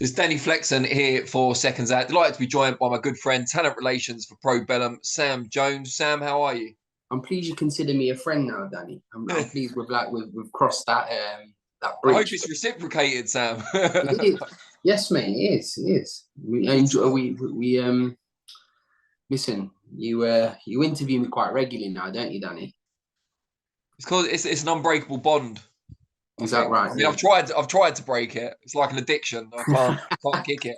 It's Danny Flexen here for Seconds Out. Delighted to be joined by my good friend, talent relations for Probellum, Sam Jones. Sam, how are you? I'm pleased you consider me a friend now, Danny. I'm pleased we've crossed that I bridge. hope it's reciprocated, Sam. It is. Yes, mate. It is. It is. We enjoy. We listen. You interview me quite regularly now, don't you, Danny? It's called it's an unbreakable bond. Is that right? I mean, Yeah. I've tried to break it. It's like an addiction. I can't kick it.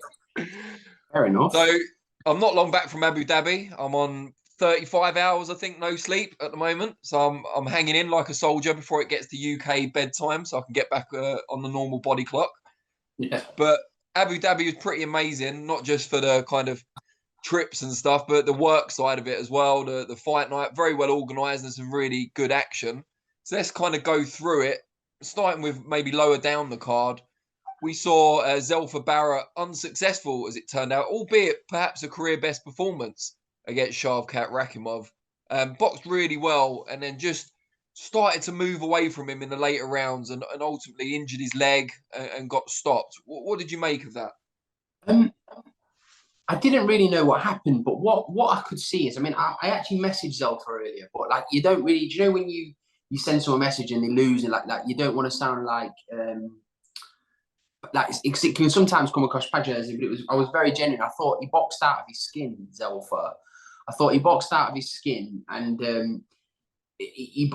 Fair enough. So I'm not long back from Abu Dhabi. I'm on 35 hours, I think, no sleep at the moment. So I'm hanging in like a soldier before it gets to UK bedtime, so I can get back on the normal body clock. Yeah. But Abu Dhabi was pretty amazing, not just for the kind of trips and stuff, but the work side of it as well. The fight night, very well organised and some really good action. So let's kind of go through it, starting with maybe lower down the card. We saw Zelfa Barrett unsuccessful, as it turned out, albeit perhaps a career best performance against Shavkat Rakhimov. Boxed really well and then just started to move away from him in the later rounds and ultimately injured his leg and got stopped. What did you make of that? I didn't really know what happened, but what I could see is, I mean, I actually messaged Zelfa earlier, but like you don't really, do you know when you send someone a message and they lose and like you don't want to sound like it can sometimes come across patronising, but I was very genuine. I thought he boxed out of his skin, Zelfa. I thought he boxed out of his skin, and he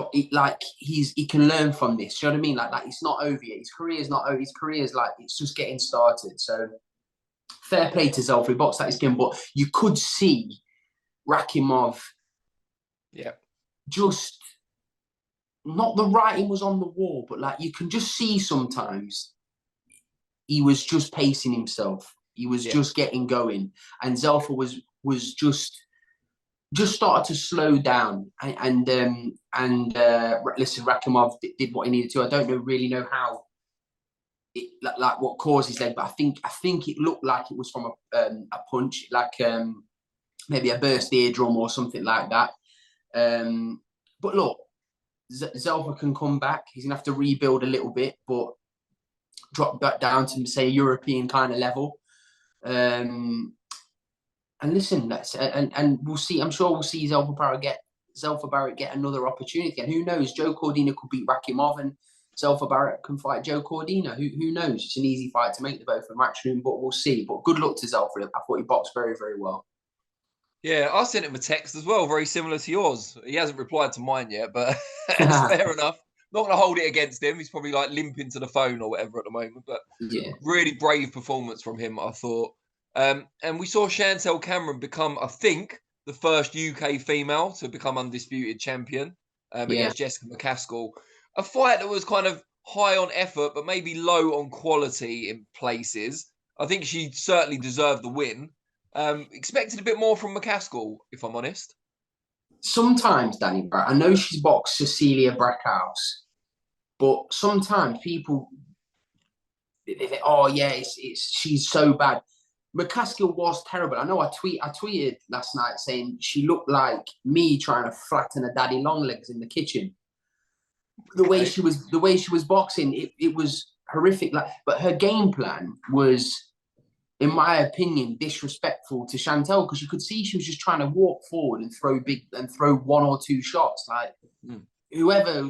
can learn from this. You know what I mean? Like it's not over yet. His career's not over. His career's like it's just getting started. So fair play to Zelfa. He boxed out his skin, but you could see Rakhimov. Yeah. Just not the writing was on the wall, but like you can just see sometimes. He was just pacing himself. He was just getting going, and Zelfa was just started to slow down. Listen, Rakhimov did what he needed to. I don't really know how it like what caused his leg, but I think it looked like it was from a punch, like maybe a burst eardrum or something like that. But look, Zelfa can come back. He's gonna have to rebuild a little bit, but drop back down to say European kind of level. And listen, and we'll see. I'm sure we'll see Zelfa Barrett get another opportunity. And who knows? Joe Cordina could beat Rakhimov, and Zelfa Barrett can fight Joe Cordina. Who knows? It's an easy fight to make the both in matchroom, but we'll see. But good luck to Zelfa. I thought he boxed very, very well. Yeah, I sent him a text as well, very similar to yours. He hasn't replied to mine yet, but it's fair enough. Not going to hold it against him. He's probably like limping to the phone or whatever at the moment. But yeah, really brave performance from him, I thought. And we saw Chantelle Cameron become, I think, the first UK female to become undisputed champion against Jessica McCaskill. A fight that was kind of high on effort, but maybe low on quality in places. I think she certainly deserved the win. Expected a bit more from McCaskill, if I'm honest. Sometimes, Danny, I know she's boxed Cecilia Brackhouse, but sometimes people they think, oh yeah, she's so bad. McCaskill was terrible. I know I tweeted last night saying she looked like me trying to flatten a daddy long legs in the kitchen. The way she was boxing, it was horrific. Like, but her game plan was, in my opinion, disrespectful to Chantelle, because you could see she was just trying to walk forward and throw one or two shots. Like whoever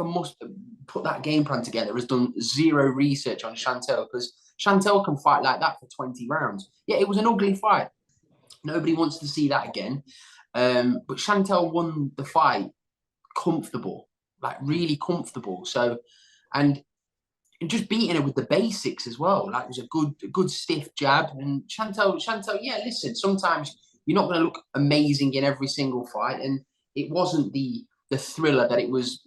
must put that game plan together has done zero research on Chantelle, because Chantelle can fight like that for 20 rounds. Yeah, it was an ugly fight. Nobody wants to see that again. But Chantelle won the fight comfortable, like really comfortable. So, and just beating her with the basics as well. Like it was a good stiff jab. And Chantelle, yeah, listen, sometimes you're not going to look amazing in every single fight. And it wasn't the thriller that it was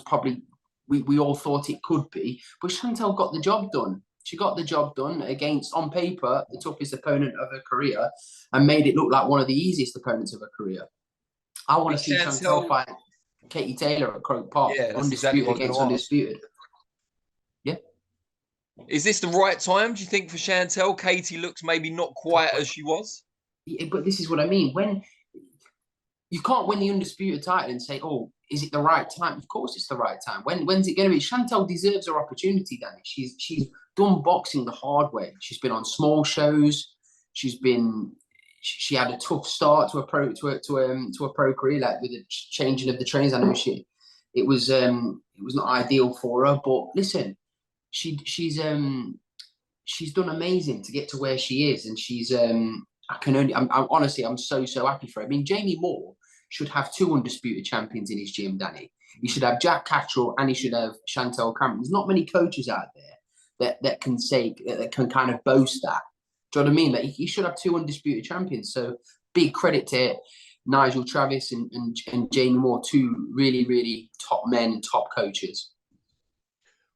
probably, we all thought it could be. But Chantelle got the job done. She got the job done against, on paper, the toughest opponent of her career, and made it look like one of the easiest opponents of her career. I want to see Chantelle fight Katie Taylor at Croke Park, undisputed against undisputed. Yeah. Is this the right time, do you think, for Chantelle? Katie looks maybe not quite as she was. Yeah, but this is what I mean. When you can't win the undisputed title and say, oh, is it the right time? Of course, it's the right time. When's it going to be? Chantelle deserves her opportunity, Danny. She's done boxing the hard way. She's been on small shows. She had a tough start to a pro career, like with the changing of the trains. I know it was not ideal for her, but listen, she's done amazing to get to where she is, and I'm honestly, I'm so happy for her. I mean, Jamie Moore should have 2 undisputed champions in his gym, Danny. He should have Jack Catterall and he should have Chantelle Cameron. There's not many coaches out there that can kind of boast that. Do you know what I mean? Like, he should have 2 undisputed champions. So big credit to Nigel Travis and Jamie Moore, 2 really, really top men and top coaches.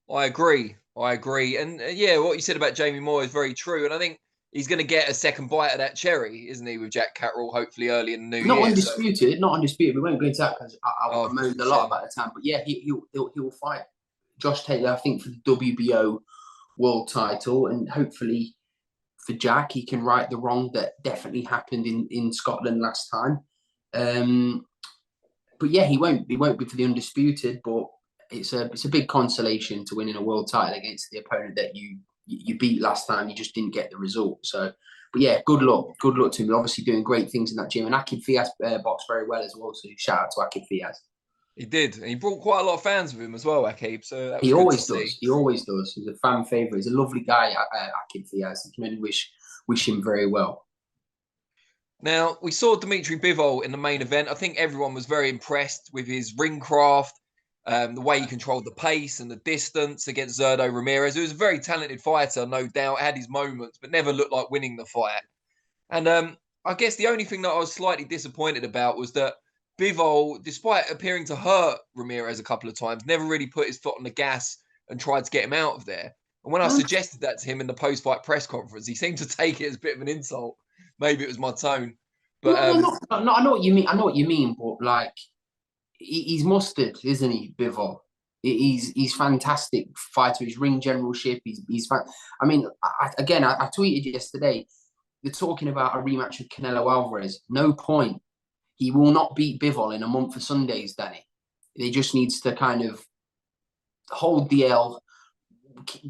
I agree. And yeah, what you said about Jamie Moore is very true. And I think he's going to get a second bite of that cherry, isn't he, with Jack Catterall, hopefully early in the new year. Not undisputed. We won't go into that because I moaned a lot about the time. But yeah, he'll fight Josh Taylor, I think, for the WBO world title. And hopefully for Jack, he can right the wrong that definitely happened in Scotland last time. But yeah, he won't be for the undisputed, but it's a big consolation to winning a world title against the opponent that you beat last time. You just didn't get the result. So, but yeah, good luck to him. Obviously doing great things in that gym. And Akid Fiaz boxed very well as well. So shout out to Akid Fiaz. He did. And he brought quite a lot of fans with him as well, Akib. So that was he always does. See. He always does. He's a fan favourite. He's a lovely guy, Akid Fiaz. You can only wish him very well. Now, we saw Dmitry Bivol in the main event. I think everyone was very impressed with his ring craft, the way he controlled the pace and the distance against Bivol-Ramirez. He was a very talented fighter, no doubt, had his moments, but never looked like winning the fight. And I guess the only thing that I was slightly disappointed about was that Bivol, despite appearing to hurt Ramirez a couple of times, never really put his foot on the gas and tried to get him out of there. And when I suggested that to him in the post-fight press conference, he seemed to take it as a bit of an insult. Maybe it was my tone. But I know what you mean. But like, he's mustard, isn't he, Bivol? He's fantastic fighter. His ring generalship. I mean, I tweeted yesterday. They're talking about a rematch with Canelo Alvarez. No point. He will not beat Bivol in a month for Sundays, Danny. He just needs to kind of hold the L,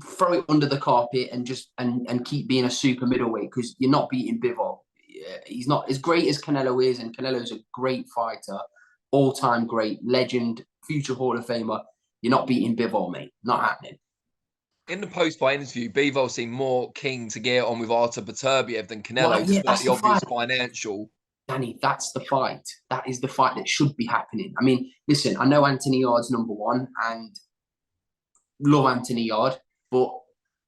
throw it under the carpet, and keep being a super middleweight, because you're not beating Bivol. He's not as great as Canelo is, and Canelo's a great fighter, all-time great, legend, future Hall of Famer. You're not beating Bivol, mate. Not happening. In the post-fight interview, Bivol seemed more keen to get on with Artur Beterbiev than Canelo, despite the obvious financial. Danny, that's the fight. That is the fight that should be happening. I mean, listen, I know Anthony Yard's number one, and love Anthony Yard, but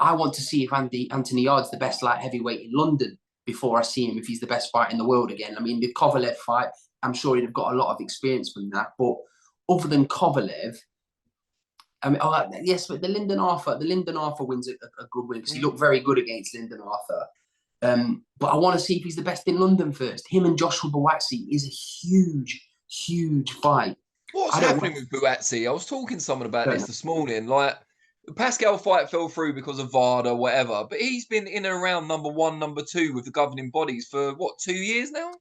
I want to see if Anthony Yard's the best light heavyweight in London before I see him, if he's the best fight in the world again. I mean, the Kovalev fight, I'm sure he'd have got a lot of experience from that. But other than Kovalev, I mean, yes, but the Lyndon Arthur wins a good win, because he looked very good against Lyndon Arthur. But I want to see if he's the best in London first. Him and Joshua Buatsi is a huge, huge fight. What's happening with Buatsi? I was talking to someone about this morning. Like, the Pascal fight fell through because of VADA, whatever. But he's been in and around number 1, number 2 with the governing bodies for, 2 years now?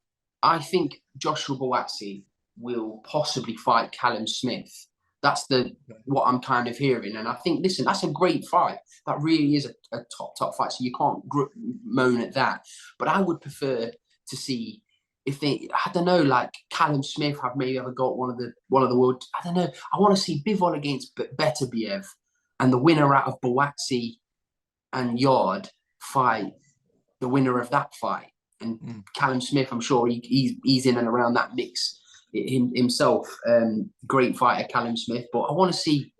I think Joshua Buatsi will possibly fight Callum Smith. That's what I'm kind of hearing. And I think, listen, that's a great fight. That really is a top fight. So you can't moan at that. But I would prefer to see if they, I don't know, like Callum Smith have maybe ever got one of the world. I don't know. I want to see Bivol against Beterbiev, and the winner out of Buatsi and Yard fight the winner of that fight. And Callum Smith, I'm sure he's in and around that mix himself. Great fighter, Callum Smith. But I want to see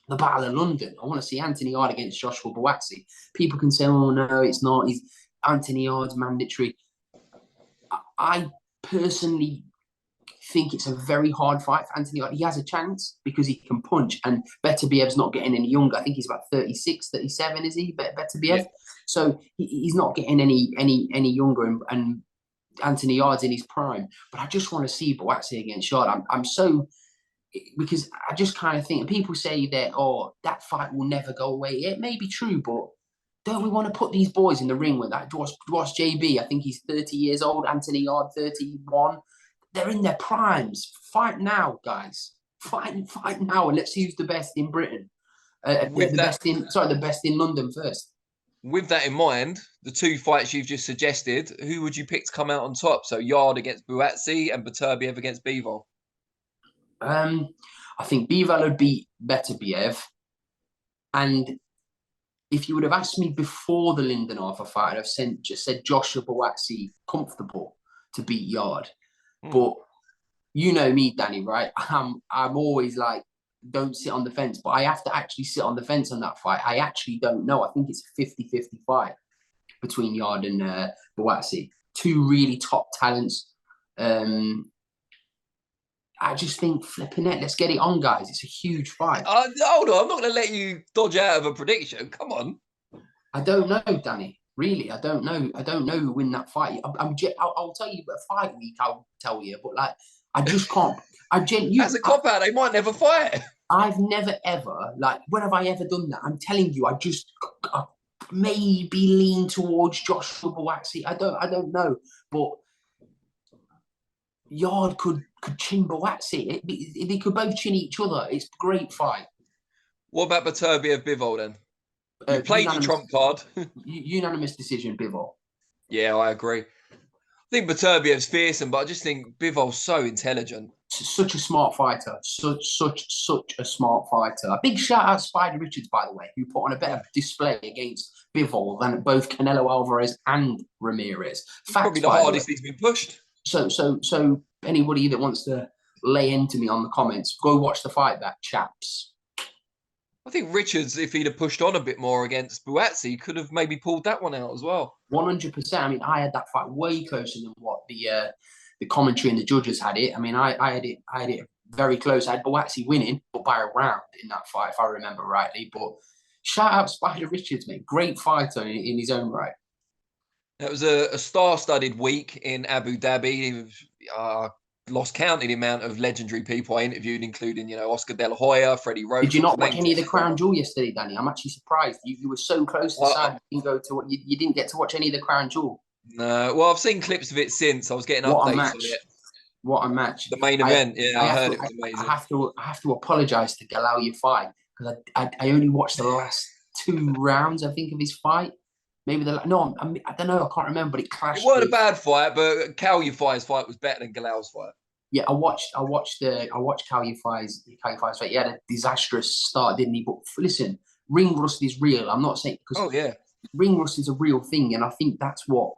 the Battle of London. I want to see Anthony Yard against Joshua Buatsi. People can say, oh, no, it's not. Anthony Yard's mandatory. I personally think it's a very hard fight for Anthony Yard. He has a chance because he can punch, and Beterbiev's not getting any younger. I think he's about 36, 37, is he, Beterbiev? Yeah. So he's not getting any younger, and Anthony Yard's in his prime. But I just want to see Buatsi against Yard. I'm so, because I just kind of think, and people say that, oh, that fight will never go away. It may be true, but don't we want to put these boys in the ring with that? Watch JB, I think he's 30 years old. Anthony Yard, 31. They're in their primes. Fight now, guys. Fight now, and let's see who's the best in Britain. With The best in London first. With that in mind, the two fights you've just suggested, who would you pick to come out on top? So Yard against Buatsi and Beterbiev against Bivol. I think Bivol would beat Beterbiev. And if you would have asked me before the Lindenhofer fight, I'd have just said Joshua Buatsi comfortable to beat Yard. But you know me, Danny, right? I'm always like, don't sit on the fence, but I have to actually sit on the fence on that fight. I actually don't know. I think it's a 50-50 fight between Yard and Buatsi. Two really top talents. I just think flipping it. Let's get it on, guys. It's a huge fight. Hold on, I'm not going to let you dodge out of a prediction. Come on. I don't know, Danny. Really, I don't know. I don't know who win that fight. I'll tell you, but a fight week, I'll tell you. But like, I just can't. As a cop out, they might never fight. I've never ever, like, when have I ever done that? I'm telling you, I maybe lean towards Joshua Buatsi. I don't know, but Yard could chin Buatsi. They could both chin each other. It's a great fight. What about Beterbiev Bivol then? You played your trump card. Unanimous decision, Bivol. Yeah, I agree. I think Beterbiev's fearsome, but I just think Bivol's so intelligent. Such a smart fighter. Such a smart fighter. A big shout out to Spider Richards, by the way, who put on a better display against Bivol than both Canelo Alvarez and Ramirez. Probably the hardest he's been pushed. So anybody that wants to lay into me on the comments, go watch the fight back, chaps. I think Richards, if he'd have pushed on a bit more against Buatsi, could have maybe pulled that one out as well. 100%. I mean, I had that fight way closer than what the commentary and the judges had it. I mean, I had it very close. I had Buatsi winning, but by a round in that fight, if I remember rightly. But shout out Spider Richards, mate. Great fighter in his own right. That was a star-studded week in Abu Dhabi. Lost count in the amount of legendary people I interviewed, including, Oscar De La Hoya, Freddie Rose. Did you not watch any of the Crown Jewel yesterday, Danny? I'm actually surprised. You were so close to the side. You didn't get to watch any of the Crown Jewel. No, well, I've seen clips of it since. I was getting updates on it. What a match! The main event, I heard it was amazing. I have to apologise to Galal Yafai because I only watched the last 2 rounds, I think, of his fight. Maybe I don't know. I can't remember, but it clashed. It wasn't a bad fight, but Cal Yafai's fight was better than Galal's fight. Yeah, I watched Cal Yafai's fight. He had a disastrous start, didn't he? But listen, ring rust is real. I'm not saying because ring rust is a real thing, and I think that's what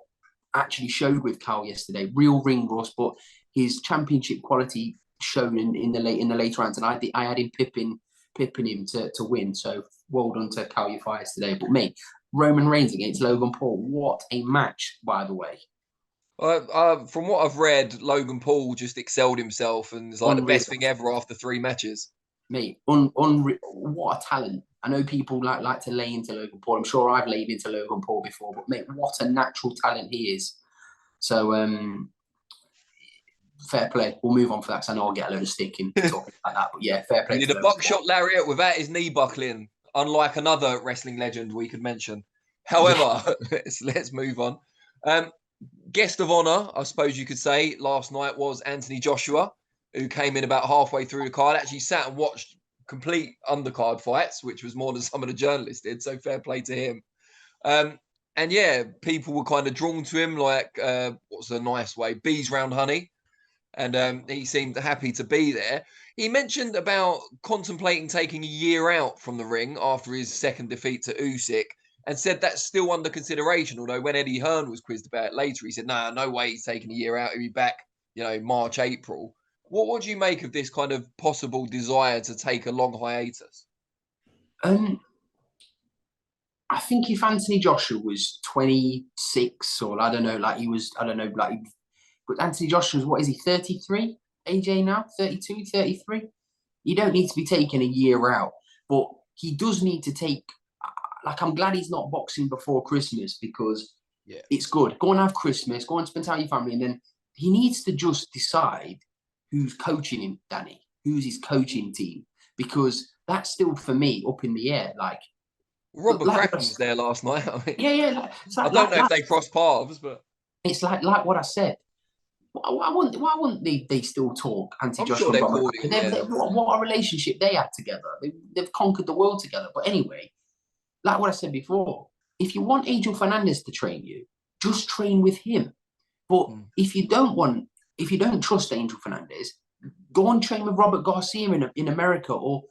actually showed with Cal yesterday. Real ring rust, but his championship quality shown in the later rounds, and I had him pipping him to win. So well done to Cal Yafai yesterday. But mate, Roman Reigns against Logan Paul, what a match, by the way. From what I've read, Logan Paul just excelled himself and is like the best thing ever after 3 matches. Mate, what a talent. I know people like to lay into Logan Paul. I'm sure I've laid into Logan Paul before, but mate, what a natural talent he is. So, fair play. We'll move on for that because I know I'll get a load of stick in talking like that. But yeah, fair play. He did a buckshot lariat without his knee buckling, unlike another wrestling legend we could mention. However, let's move on. Guest of honour, I suppose you could say, last night was Anthony Joshua, who came in about halfway through the card. Actually sat and watched complete undercard fights, which was more than some of the journalists did. So fair play to him. And yeah, people were kind of drawn to him like, what's a nice way, bees round honey. And he seemed happy to be there. He mentioned about contemplating taking a year out from the ring after his second defeat to Usyk, and said that's still under consideration. Although when Eddie Hearn was quizzed about it later, he said, no way he's taking a year out. He'll be back, March, April. What do you make of this kind of possible desire to take a long hiatus? I think if Anthony Joshua was 26 or but Anthony Joshua's, what is he, 33? AJ now? 32, 33? You don't need to be taking a year out, but he does need to take, I'm glad he's not boxing before Christmas because it's good. Go and have Christmas, go and spend time with your family, and then he needs to just decide who's coaching him, Danny, who's his coaching team, because that's still, for me, up in the air. Robert Kraken was there last night. I mean, I don't know if they crossed paths, but it's like what I said. Why wouldn't they still talk I'm anti-Joshua sure they're and Bobby? cordial. Yeah. What a relationship they had together. They've conquered the world together. But anyway, like what I said before, if you want Angel Fernandez to train you, just train with him. But if you don't trust Angel Fernandez, go and train with Robert Garcia in America or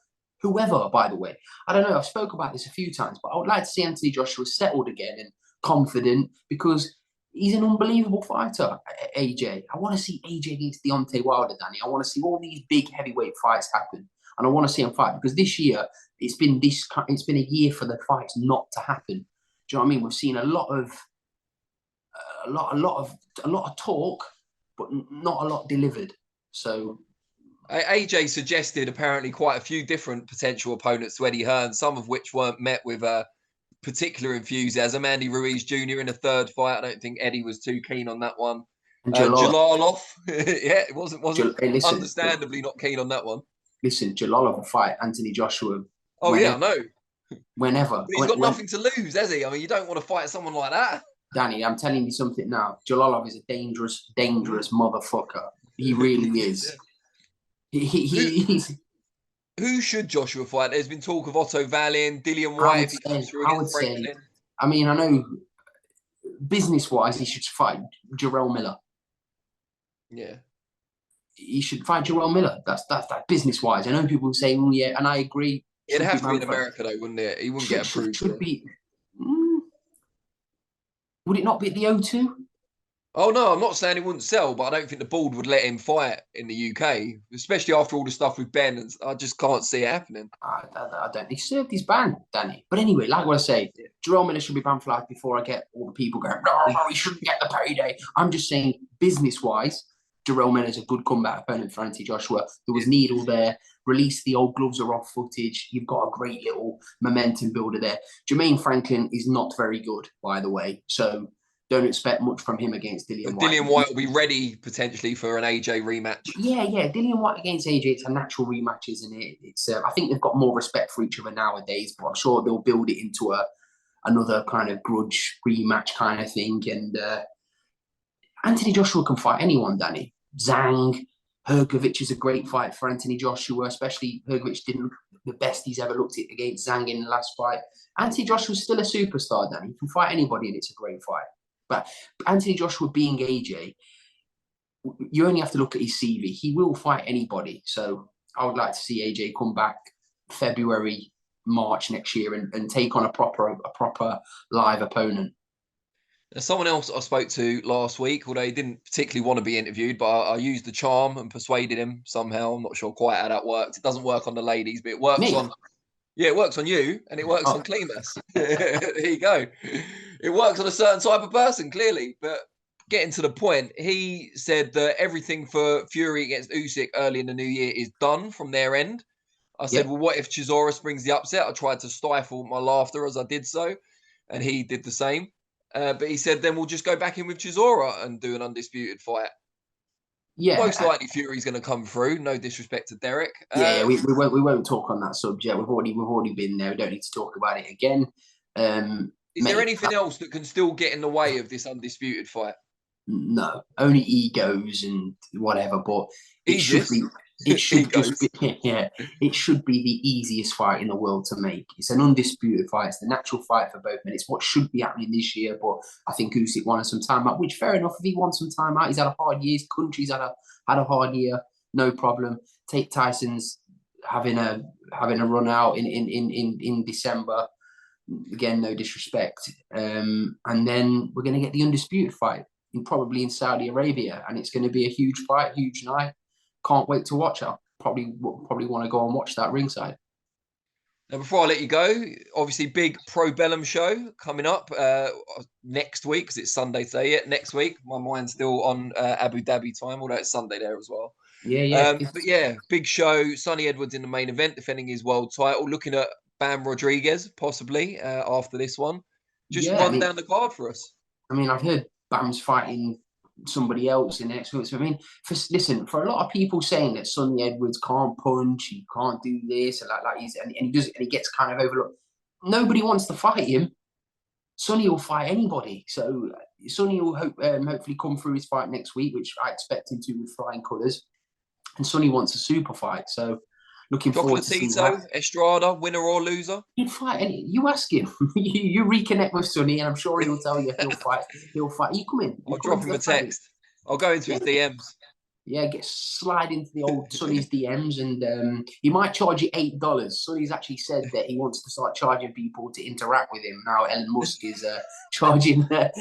whoever, by the way. I don't know, I've spoke about this a few times, but I would like to see Anthony Joshua settled again and confident because he's an unbelievable fighter, AJ. I want to see AJ against Deontay Wilder, Danny. I want to see all these big heavyweight fights happen. And I want to see him fight because this year, it's been a year for the fights not to happen. Do you know what I mean? We've seen a lot of talk, but not a lot delivered. So AJ suggested apparently quite a few different potential opponents to Eddie Hearn, some of which weren't met with particular enthusiasm. Andy Ruiz Jr. in a third fight. I don't think Eddie was too keen on that one. Jalalov, yeah, it wasn't understandably not keen on that one. Listen, Jalalov will fight Anthony Joshua. Oh yeah, I know. Whenever. But he's got nothing to lose, has he? I mean, you don't want to fight someone like that. Danny, I'm telling you something now. Jalalov is a dangerous, dangerous motherfucker. He really is. He's. Who should Joshua fight? There's been talk of Otto Wallin, Dillian White. I would say. I mean, I know business-wise, he should fight Jarrell Miller. Yeah. He should fight Jarrell Miller. That's business-wise. I know people say, "Oh yeah," and I agree. It'd have to be in America, though, wouldn't it? He wouldn't get approved. Should be. Would it not be at the O2? Oh, no, I'm not saying he wouldn't sell, but I don't think the board would let him fight in the UK, especially after all the stuff with Ben. And I just can't see it happening. I don't. He served his ban, Danny. But anyway, like what I say, Jarrell Miller should be banned for life before I get all the people going, no, he shouldn't get the payday. I'm just saying, business-wise, Jarrell Miller's a good comeback opponent for Anthony Joshua. There was Needle there. Release the old gloves are off footage. You've got a great little momentum builder there. Jermaine Franklin is not very good, by the way. So don't expect much from him against Dillian White. Dillian White will be ready potentially for an AJ rematch. Yeah. Dillian White against AJ, it's a natural rematch, isn't it? It's I think they've got more respect for each other nowadays, but I'm sure they'll build it into another kind of grudge rematch kind of thing. And Anthony Joshua can fight anyone, Danny. Zhang, Hrgovic is a great fight for Anthony Joshua, especially Hrgovic didn't look the best he's ever looked at against Zhang in the last fight. Anthony Joshua's still a superstar, Danny. He can fight anybody and it's a great fight. But Anthony Joshua being AJ, you only have to look at his CV. He will fight anybody. So I would like to see AJ come back February, March next year and take on a proper live opponent. Someone else I spoke to last week, although he didn't particularly want to be interviewed, but I used the charm and persuaded him somehow. I'm not sure quite how that worked. It doesn't work on the ladies, but it works on... Yeah, it works on you, and it works on Klimas. There you go. It works on a certain type of person, clearly. But getting to the point, he said that everything for Fury against Usyk early in the new year is done from their end. I said, well, what if Chisora springs the upset? I tried to stifle my laughter as I did so, and he did the same. But he said, then we'll just go back in with Chisora and do an undisputed fight. Yeah, most likely Fury's going to come through. No disrespect to Derek. We won't talk on that subject. We've already been there. We don't need to talk about it again. Is there anything else that can still get in the way of this undisputed fight? No, only egos and whatever. But it should be. It should just be, it should be the easiest fight in the world to make. It's an undisputed fight. It's the natural fight for both men. It's what should be happening this year, but I think Usyk wanted some time out, which fair enough. If he wants some time out, he's had a hard year. His country's had a hard year. No problem. Take Tyson's having a run out in December. Again, no disrespect. And then we're going to get the undisputed fight probably in Saudi Arabia, and it's going to be a huge fight, huge night. Can't wait to watch. I'll probably want to go and watch that ringside. Now, before I let you go, obviously big Probellum show coming up next week, because it's Sunday today. Yeah, next week. My mind's still on Abu Dhabi time, although it's Sunday there as well. Yeah. But yeah, big show. Sonny Edwards in the main event, defending his world title. Looking at Bam Rodriguez possibly after this one. Just run down the card for us. I mean, I've heard Bam's fighting somebody else in the next week. So, I mean, for a lot of people saying that Sonny Edwards can't punch, he can't do this, and he gets kind of overlooked. Nobody wants to fight him. Sonny will fight anybody. So Sonny will hopefully come through his fight next week, which I expect him to with flying colours. And Sonny wants a super fight, so looking forward to seeing that. Estrada, winner or loser? He'd fight any. You ask him. you reconnect with Sonny, and I'm sure he'll tell you he'll fight. He'll fight. You come in. I'll drop him a text. I'll go into his DMs. Yeah, slide into the old Sonny's DMs, and he might charge you $8. Sonny's actually said that he wants to start charging people to interact with him. Now Elon Musk is charging for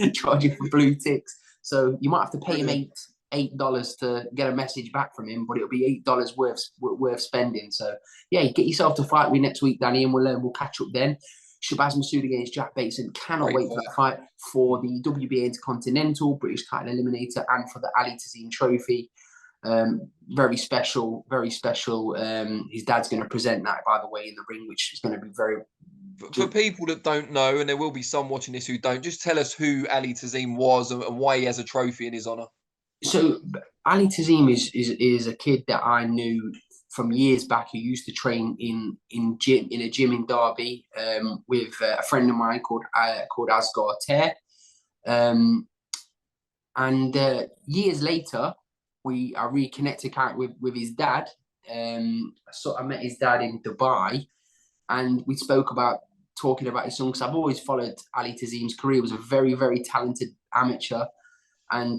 blue ticks, so you might have to pay him $8 to get a message back from him, but it'll be $8 worth spending. So yeah, get yourself to fight with next week, Danny, and we'll catch up then. Shabazz Masood against Jack Bateson. Cannot wait for that fight, for the WBA Intercontinental, British title eliminator, and for the Ali Tazeem Trophy. Very special, very special. His dad's going to present that, by the way, in the ring, which is going to be very... For people that don't know, and there will be some watching this who don't, just tell us who Ali Tazeem was and why he has a trophy in his honour. So Ali Tazeem is a kid that I knew from years back, who used to train in a gym in Derby with a friend of mine called Asghar Ter. And years later, I reconnected with his dad. So I met his dad in Dubai, and we spoke about talking about his son, because I've always followed Ali Tazeem's career. He was a very, very talented amateur, and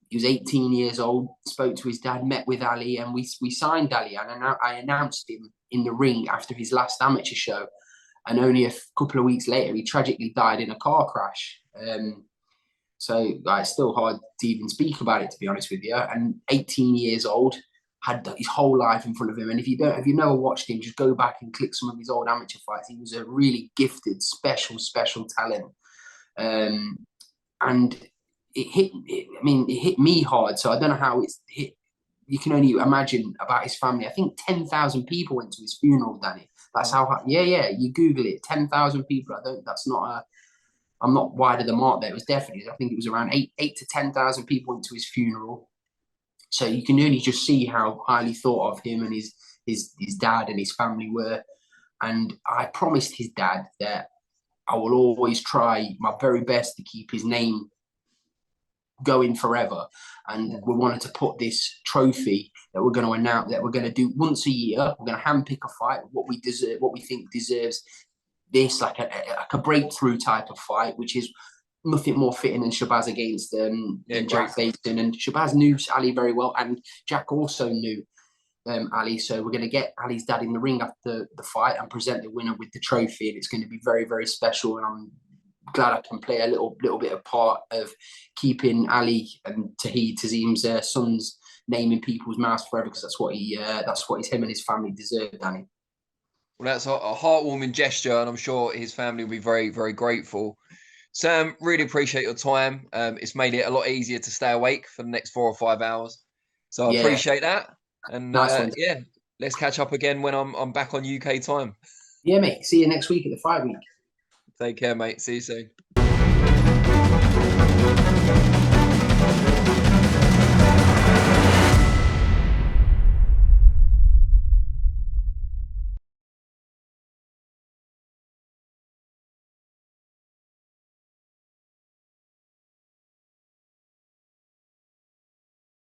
he was 18 years old, spoke to his dad, met with Ali, and we signed Ali. And I announced him in the ring after his last amateur show. And only a couple of weeks later, he tragically died in a car crash. So it's still hard to even speak about it, to be honest with you. And 18 years old, had his whole life in front of him. And if you've never watched him, just go back and click some of his old amateur fights. He was a really gifted, special talent. And it hit me hard. So I don't know how it's hit. You can only imagine about his family. I think 10,000 people went to his funeral, Danny. That's how hard. Yeah. You Google it, 10,000 people. I'm not wide of the mark there. It was definitely, I think it was around 8 to 10,000 people went to his funeral. So you can only just see how highly thought of him and his dad and his family were. And I promised his dad that I will always try my very best to keep his name going forever. And we wanted to put this trophy that we're going to announce, that we're going to do once a year. We're going to handpick a fight, what we deserve, what we think deserves this, like a breakthrough type of fight, which is nothing more fitting than Shabazz against than Jack Bateson. And Shabazz knew Ali very well, and Jack also knew Ali. So we're going to get Ali's dad in the ring after the fight and present the winner with the trophy, and it's going to be very, very special. And I'm glad I can play a little bit of part of keeping Ali and Tazeem's son's name in people's mouths forever, because that's what him and his family deserve, Danny. Well, that's a heartwarming gesture, and I'm sure his family will be very, very grateful. Sam, really appreciate your time. It's made it a lot easier to stay awake for the next 4 or 5 hours. So I appreciate that. And nice let's catch up again when I'm back on UK time. Yeah, mate. See you next week at the fight week. Take care, mate. See you soon.